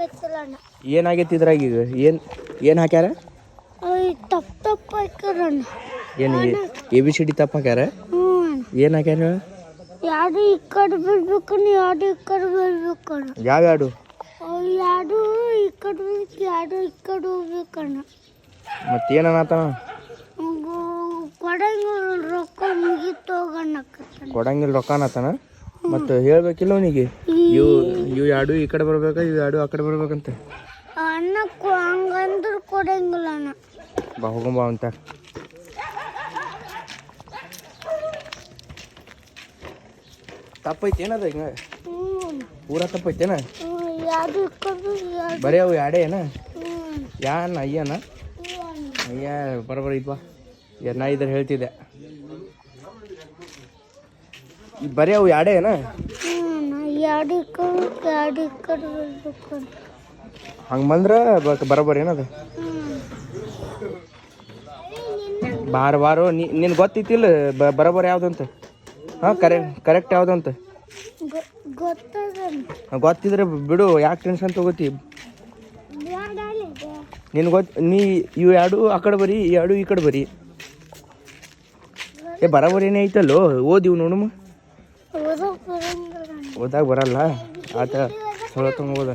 ಗೊತ್ತಾಯ್ತಲ್ಲ ಅಣ್ಣ. ಏನಾಗೈತಿ ಇದ್ರಾಗ ಈಗ ಏನು ಹಾಕ್ಯಾರ? ತಪ್ಪ ಹಾಕ್ಯಾರಣ್ಣ. ಏನು ABCD ತಪ್ಪ ಹಾಕ್ಯಾರ? ಏನು ಹಾಕ್ಯಾರ? ಯಾರು ಈ ಕಡೆ ಬರ್ಬೇಕಣ್ಣ, ಯಾರು ಈ ಕಡೆ ಬರ್ಬೇಕಣ್ಣ. ಯಾವ ಯಾಡು? ಯಾರು ಈ ಕಡೆ ಬರ್ಬೇಕು, ಯಾರು ಈ ಕಡೆ ಹೋಗ್ಬೇಕಣ್ಣ. ಮತ್ತೇನತ್ತಾನ? ಕೊಡಂಗಿಲ್ಲ ರೊಕ್ಕ ಮುಗಿತು ಹೋಗಣ್ಣ. ಕೊಡಂಗಿಲ್ಲ ರೊಕ್ಕ ಅನ್ನತ್ತಾನ. ಮತ್ತು ಹೇಳ್ಬೇಕಿಲ್ಲ ಅವನಿಗೆ ಇವು ಯಾಡು ಈ ಕಡೆ ಬರ್ಬೇಕಾ, ಇವು ಯಾಡು ಆ ಕಡೆ ಬರ್ಬೇಕಂತ. ಅಣ್ಣ ಹಂಗಂದ್ರೆ ಕೊಡಂಗಿಲ್ಲ ಅಣ್ಣ. ಬಾ ಹೋಗಂಬ ಅಂತ. ತಪ್ಪೈತಿ ಏನದ ಹಿಂಗ ಪೂರಾ ತಪ್ಪೈತೇನ? ಬರೀ ಅವು ಯಾಡೇ ಏನ? ಯಾನ ಅಯ್ಯನ? ಅಯ್ಯ ಬರೋಬ್ಬರ ಇದ್ವಾ. ನಾ ಇದ್ರೆ ಹೇಳ್ತಿದ್ದೆ. ಬರೀ ಅವು ಯಾಡೇ ಏನ? ಹಂಗೆ ಬಂದ್ರೆ ಬರೋಬ್ಬರ ಏನದ? ಬಾರು ನಿನ್ಗೆ ಗೊತ್ತಿತ್ತಿಲ್ಲ ಬರೋಬ್ಬರ ಯಾವ್ದಂತ? ಹಾಂ ಕರೆಕ್ಟ್ ಯಾವ್ದಂತ ಗೊತ್ತಿದ್ರೆ ಬಿಡು, ಯಾಕೆ ಟೆನ್ಷನ್ ತಗೋತಿ? ನಿನ್ಗೆ ನೀ ಇವು ಎರಡು ಆ ಕಡೆ ಬರೀ, ಎರಡು ಈ ಕಡೆ ಬರೀ. ಬರೋಬ್ಬರ ಏನೇ ಐತಲ್ಲೋ, ಓದಿವು ನೋಡಮ್ಮ. ಓದಾಗ ಬರಲ್ಲ ಆತ ಚಲೋ ತಂಗ ಓದ.